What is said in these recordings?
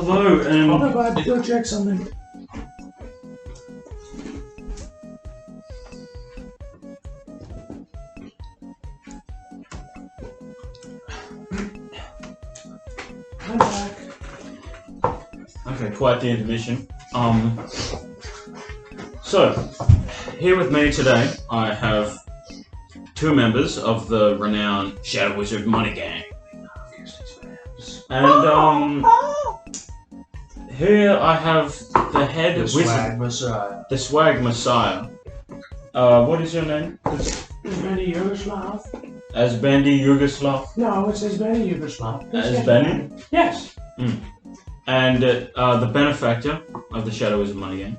Hello, and Hold on, bud. Go check something. I'm back. okay, quite the intermission. So here with me today, I have two members of the renowned Shadow Wizard Money Gang, and here I have the head The wizard, Swag Messiah. the Swag Messiah. What is your name? Benny Yugoslav? As Bendy Yugoslav. No, it says Benny Yugoslav. As Benny? Yes. And the benefactor of the Shadow Wizard Money Gang,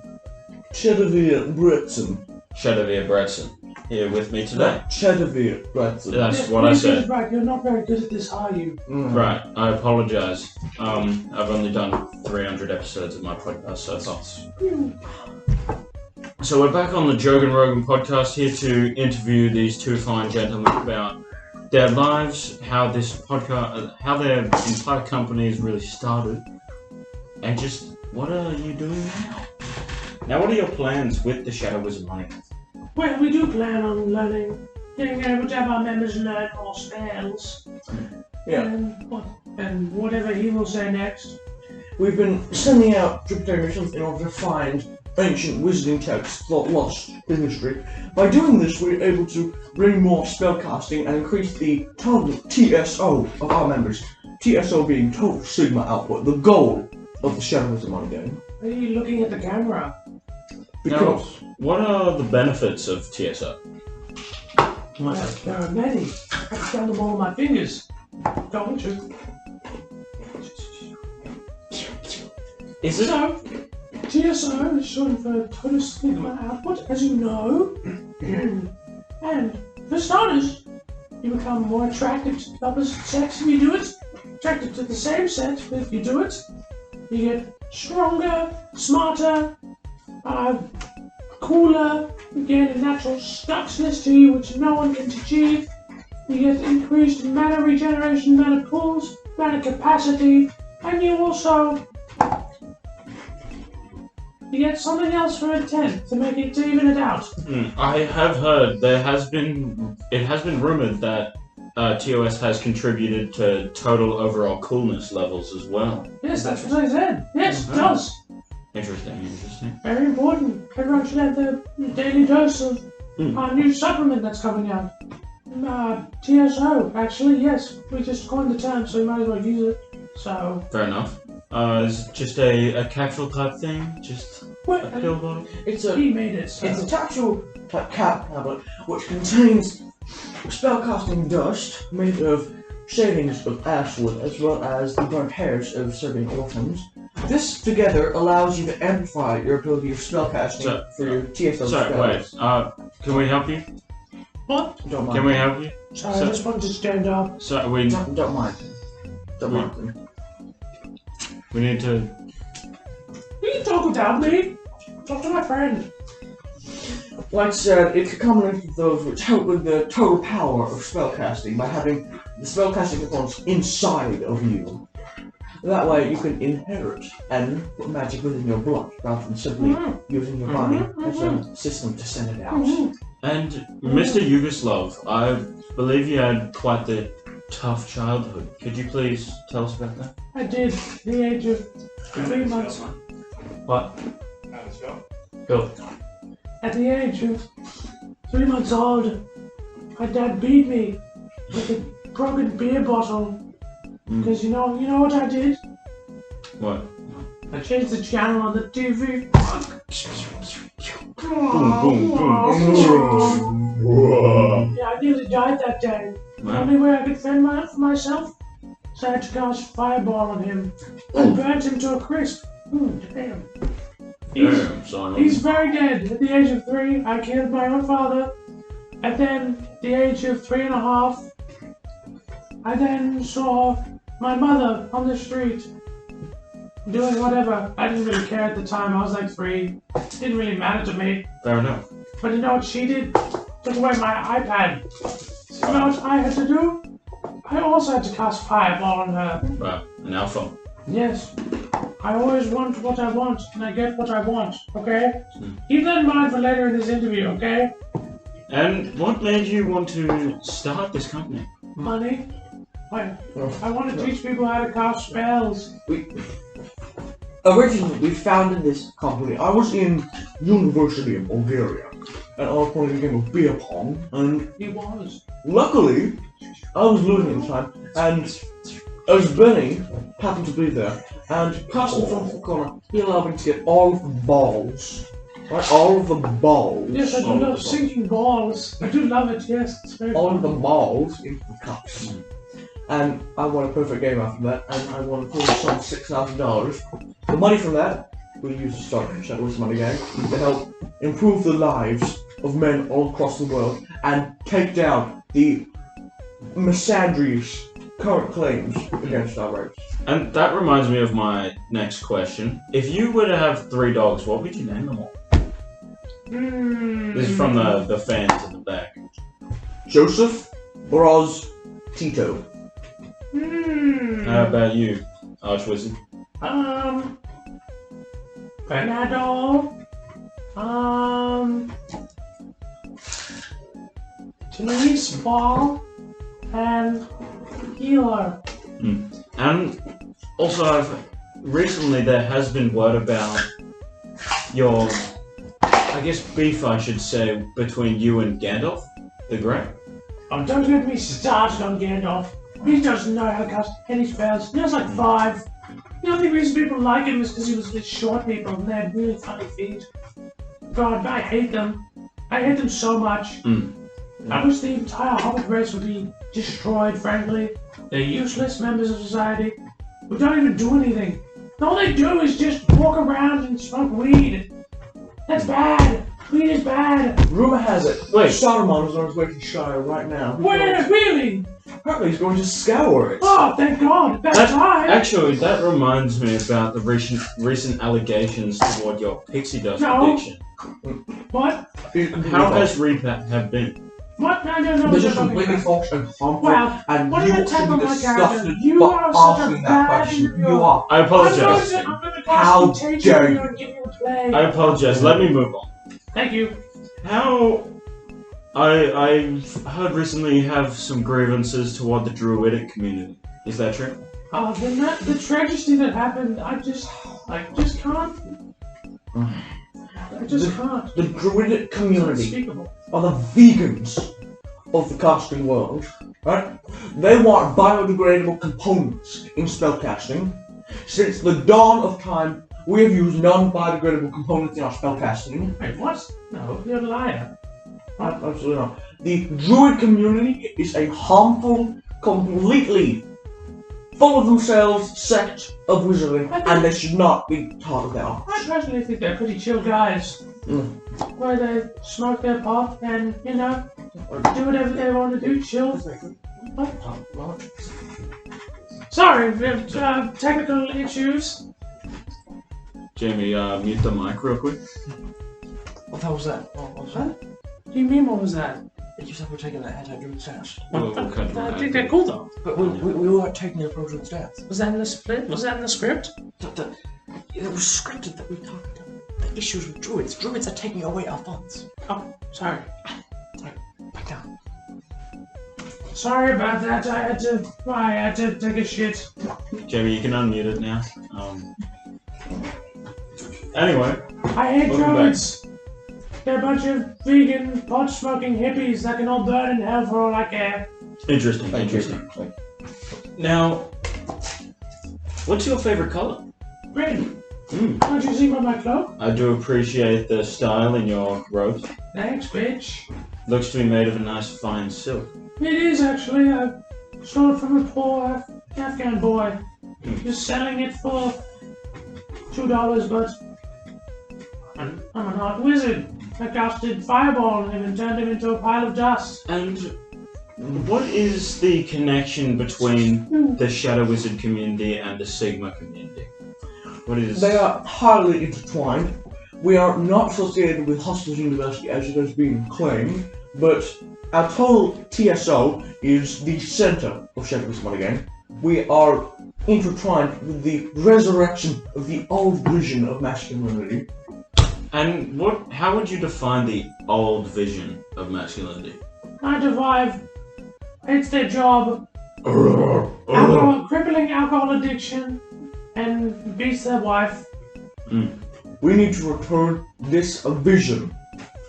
Chedovere Bretson. Shadowvere Bretson, here with me today. Chedovere Bretson. That's Yes, what I please get said. it right. You're not very good at this, are you? Right, I apologize. I've only done 300 episodes of my podcast so far. So we're back on the Jogan Rogan podcast here to interview these two fine gentlemen about their lives, how this podcast, how their entire company has really started, and just what are you doing now? Now, what are your plans with the Shadow Wizard Money? Well, we do plan on getting able to have our members learn more spells. Yeah. And whatever he will say next. We've been sending out tributaries in order to find ancient wizarding texts lost in history. By doing this, we're able to bring more spellcasting and increase the total TSO of our members. TSO being total Sigma output, the goal of the Shadow Wizard Money Game. Are you looking at the camera? Because What are the benefits of TSO? There are many. I can count them all on my fingers. Don't you? Is it? So, TSO is short for Total Sigma Output, as you know. And for starters, you become more attracted to the opposite sex if you do it. Attracted to the same sex if you do it. You get stronger, smarter, cooler. You get a natural stuckness to you which no one can achieve. You get increased mana regeneration, mana pulls, mana capacity, and you also you get something else for a 10 to make it to even it out. I have heard it has been rumored that TOS has contributed to total overall coolness levels as well. Yes, that's what I said. Yes, it does. Interesting. Very important. Everyone should have the daily dose of our new supplement that's coming out. TSO, actually, yes. We just coined the term, so we might as well use it. So. Fair enough. Is it just a capsule type thing? Just What? a pill bottle? He made it. So. it's a capsule type tablet which contains spellcasting dust made of shavings of ashwood as well as the burnt hairs of Serbian orphans. This together allows you to amplify your ability of spellcasting for your TSO Sorry, spells. wait. Can we help you? What? Don't mind. Can we help you? Sorry, I just wanted to stand up. So we Don't mind. Don't mind them. we need to. You can talk without me. Talk to my friend. Like I said, it's a combination of those which help with the total power of spellcasting by having the spellcasting components inside of you. That way you can inherit and put magic within your blood rather than simply using your body as a system to send it out. And Mr. Yugoslav, I believe you had quite the tough childhood. Could you please tell us about that? I did. At the age of 3 months. What? Go. At the age of 3 months old, my dad beat me with a broken beer bottle. Because you know what I did? What? I changed the channel on the TV. Yeah, I nearly died that day. The only way I could fend for myself, so I had to cast fireball on him. I burnt him to a crisp. Damn. Damn, son. He's very dead. At the age of 3, I killed my own father. And then, at the age of 3.5, I then saw my mother on the street doing whatever. I didn't really care at the time. I was like 3. It didn't really matter to me. Fair enough. But you know what she did? Took away my iPad. So you know what I had to do? I also had to cast fireball on her. Wow, an alpha. Yes. I always want what I want, and I get what I want, okay? Hmm. Keep that in mind for later in this interview, okay? And what made you want to start this company? Money? I want to teach people how to cast spells. Originally, we founded this company. I was in University of Bulgaria, and I was playing a game of beer pong, and He was. luckily, I was losing at the time, and as Benny happened to be there, and casting from the corner, he allowed me to get all of the balls. Right, all of the balls. Yes, I do love sinking balls. I do love it, yes. It's very all of fun. the balls into the cups. And I won a perfect game after that, and I won a total sum of $6,000. The money from that, we used to start Shadow Wizard Money Gang to help improve the lives of men all across the world and take down the misandrous current claims against our race. And that reminds me of my next question. If you were to have 3 dogs, what would you name them all? This is from the fans in the back. Joseph, Bros, Tito. How about you, Archwizard? Bernardo. Denise Ball. And Healer. And also, recently there has been word about your, I guess, beef, I should say, between you and Gandalf the Grey. Oh, don't get me started on Gandalf. He doesn't know how to cast any spells. He has like 5. The only reason people like him is because he was with short people and they had really funny feet. God, I hate them. I hate them so much. I wish the entire Hobbit race would be destroyed, frankly. They're useless members of society who don't even do anything. All they do is just walk around and smoke weed. That's bad. Weed is bad. Rumor has it, Wait. Saruman is on his way to Shire right now. Where? Really? Apparently he's going to scour it. Oh, thank God. That's time. Actually, that reminds me about the recent allegations toward your pixie dust No. addiction. What? How has Reap have been? What? No. They're just completely false and harmful, Wow. and What you did I should tell be my disgusted character? You for are such a asking that bad question. individual. You are. I apologize. I'm going to How constantly dare take you. you and give you a play. I apologize. Let me move on. Thank you. How? I've heard recently you have some grievances toward the druidic community. Is that true? The tragedy that happened, I just can't. I just can't. The druidic It's community unspeakable. are the vegans of the casting world, right? They want biodegradable components in spellcasting. Since the dawn of time, we have used non-biodegradable components in our spellcasting. Wait, what? No, you're a liar. Absolutely not. The druid community is a harmful, completely full of themselves sect of wizardry, and they should not be taught about. I personally think they're pretty chill guys. Where they smoke their pot and, do whatever they want to do, chill. What? Sorry, we have technical issues. Jamie, mute the mic real quick. What the hell was that? What was that? What do you mean, what was that? You said we're taking an anti-druid stance. We'll cut I that. think they're cool though. But we weren't taking a pro-druid stance. Was that in the split? Was that in the script? It was scripted that we talked about the issues with druids. Druids are taking away our funds. Oh, sorry. Back down. Sorry about that. I had to take a shit. Jamie, you can unmute it now. Anyway, I hate Welcome druids. They're a bunch of vegan, pot-smoking hippies that can all burn in hell for all I care. interesting. Thank you. Interesting. Now, what's your favorite color? Green. Hmm. Don't you see by my cloak? I do appreciate the style in your robes. Thanks, bitch. Looks to be made of a nice fine silk. It is actually. I stole it from a poor Afghan boy. Just selling it for $2, but I'm an art wizard. I casted fireball on him and turned him into a pile of dust. And what is the connection between the Shadow Wizard community and the Sigma community? What is... They are highly intertwined. We are not associated with Hostels University as it has been claimed, but our total TSO is the center of Shadow Wizard Money Game. We are intertwined with the resurrection of the old vision of masculinity. And how would you define the old vision of masculinity? 9 to 5. It's their job. Crippling alcohol addiction, and beats their wife. We need to return this vision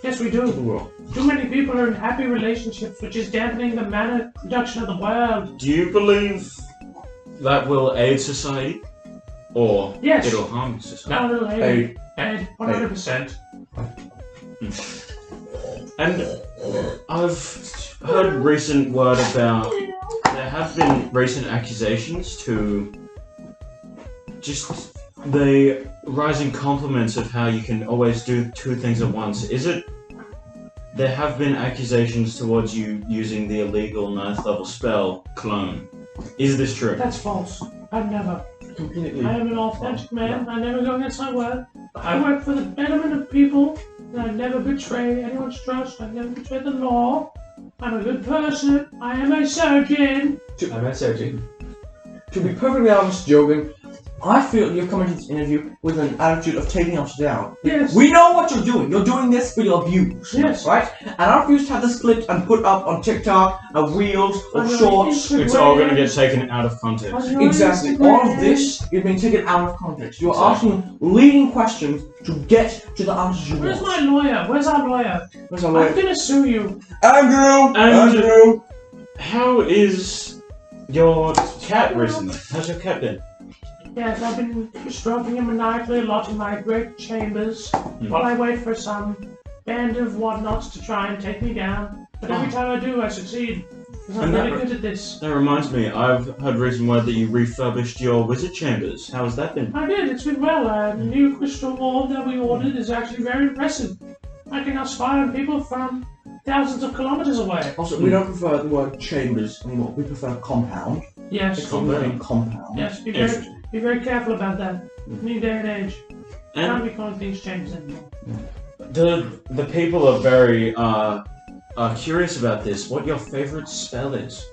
Yes, we to the do. world. Too many people are in happy relationships, which is dampening the manner production of the world. Do you believe that will aid society? Or Yes. it'll harm society? Not a little Hey, and 100%. And I've heard recent word about there have been recent accusations to just the rising compliments of how you can always do 2 things at once. Is it? There have been accusations towards you using the illegal 9th level spell, clone. Is this true? That's false. I've never. completely. I am an authentic man. I never go against my word. I work for the betterment of people, and I never betray anyone's trust. I never betray the law. I'm a good person. I am a surgeon. I'm a surgeon. To be perfectly honest, Jogan, I feel you've come into this interview with an attitude of taking us down. Yes. We know what you're doing. You're doing this for your views. Yes. Right? And our views have this clipped and put up on TikTok, Reels, or Shorts. It's all going to get taken out of context. Exactly. All of this is being taken out of context. You're asking leading questions to get to the answers you Where's want. my lawyer? Where's our lawyer? Where's our I'm lawyer? gonna sue you. Andrew! How is your cat recently? How's your cat been? Yes, I've been stroking him maniacally a lot in my great chambers while I wait for some band of whatnots to try and take me down. But every time I do, I succeed. Because I'm And that really good at this. That reminds me, I've heard recent word that you refurbished your wizard chambers. How has that been? I did, it's been well. The new crystal orb that we ordered is actually very impressive. I can now spy on people from thousands of kilometers away. Also, we don't prefer the word chambers anymore. We prefer compound. Yes. It's a living compound. Yes, be very careful about that. New day and age. Can't be calling things chambers anymore. The people are very curious about this. What your favorite spell is?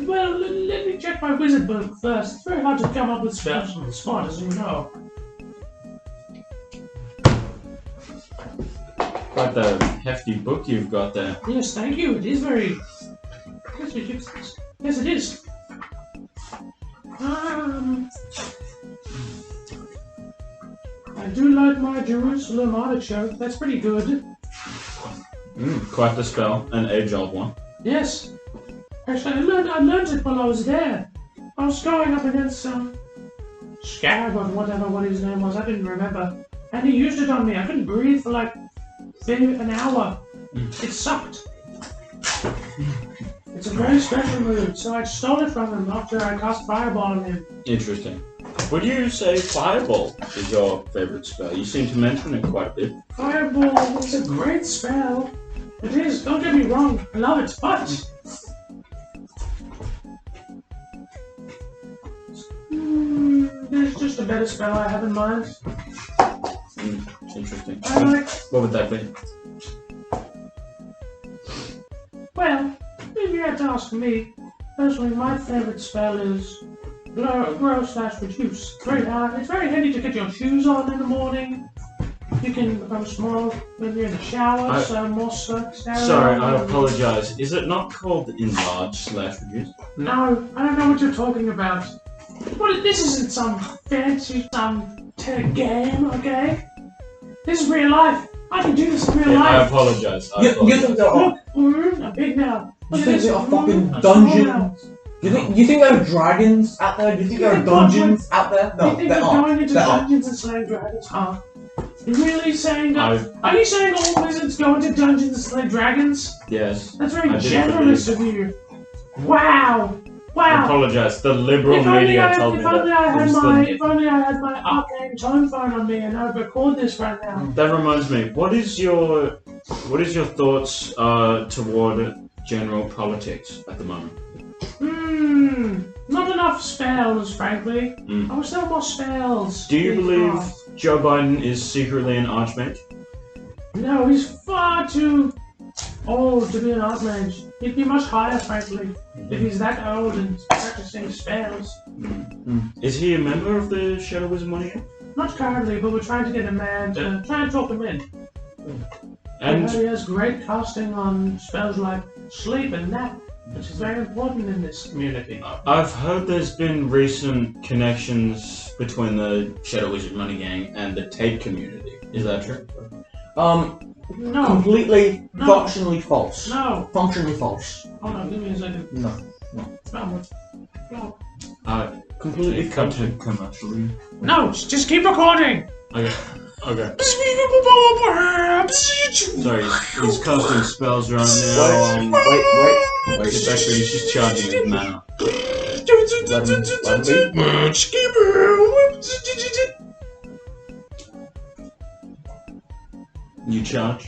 Well, let me check my wizard book first. It's very hard to come up with spells on the spot, as you know. Quite the hefty book you've got there. Yes, thank you. It is very... Yes, it is. I do like my Jerusalem artichoke. That's pretty good. Quite the spell, an age-old one. Yes. Actually, I learned it while I was there. I was going up against some scab or whatever what his name was. I didn't remember. And he used it on me. I couldn't breathe for like an hour. It sucked. It's a very special move, so I stole it from him after I cast Fireball on him. Interesting. Would you say Fireball is your favorite spell? You seem to mention it quite a bit. Fireball is a great spell. It is, don't get me wrong, I love it, but... there's just a better spell I have in mind. It's interesting. I like... What would that be? Well, if you had to ask me, personally my favourite spell is grow/reduce. It's very hard. It's very handy to get your shoes on in the morning. You can become small when you're in the shower, so more socks. Sorry, I apologize. Is it not called enlarge/reduce? No, I don't know what you're talking about. This isn't some fancy, game, okay? This is real life. I can do this in real Yeah, I life. apologize. You think there are, Look, I'm big now. you Look at think this. there are fucking I'm small now. dungeons? You think there are dragons out there? Do you think there are dungeons out there? No, You think there we're aren't. going into There aren't. Dungeons and Slaying Dragons, huh? You really saying that? Are you saying all wizards go into Dungeons and Slay Dragons? Yes. That's very I did generous of you. Wow! I Wow! apologize. The liberal If only media I told me had that. if only I had my arcane tone phone on me and I would record this right now. That reminds me. What is your thoughts toward general politics at the moment? Not enough spells, frankly. I wish there were more spells. Do you Please believe God. Joe Biden is secretly an archmage? No, he's far too old to be an archmage. He'd be much higher, frankly, if he's that old and practicing spells. Is he a member of the Shadow Wizard Money Gang? Not currently, but we're trying to get a man to try and talk him in. And He has great casting on spells like sleep and nap, which is very important in this community. I've heard there's been recent connections between the Shadow Wizard Money Gang and the Tate community. Is that true? No. Completely, No. functionally false. No. Functionally false. Hold on, give me a second. No. No. Completely Cut false. to commercially. No, just keep recording! Okay. Sorry, he's casting spells right now. Wait. Especially he's just charging his mana. Let You charged?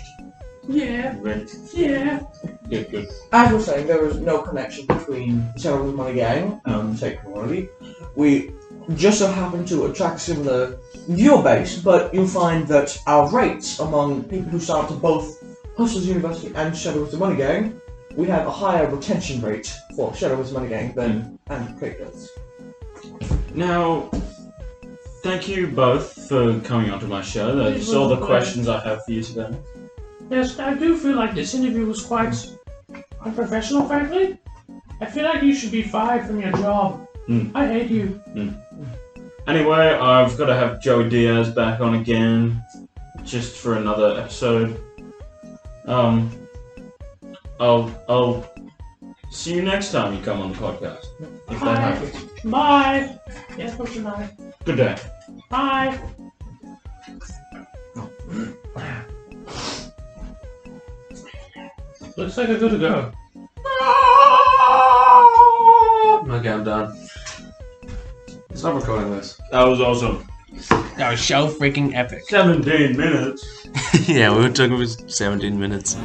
Yeah, Ready? yeah. Good. As we're saying, there is no connection between the Shadow Wizard Money Gang and the Tate community. We just so happen to attract a similar viewer base, but you'll find that our rates among people who start to both Hustlers University and Shadow Wizard Money Gang, we have a higher retention rate for Shadow Wizard Money Gang than Tate does. Now, thank you both for coming onto my show. That's all the questions I have for you today. Yes, I do feel like this interview was quite unprofessional, frankly. I feel like you should be fired from your job. I hate you. Anyway, I've got to have Joey Diaz back on again, just for another episode. I'll see you next time you come on the podcast. If that Bye. happens. Bye. Yes, what's your name? Good day. Bye. Looks like I'm good to go. Okay, I'm done. Stop recording this. That was awesome. That was so freaking epic. 17 minutes. Yeah, we were talking for 17 minutes.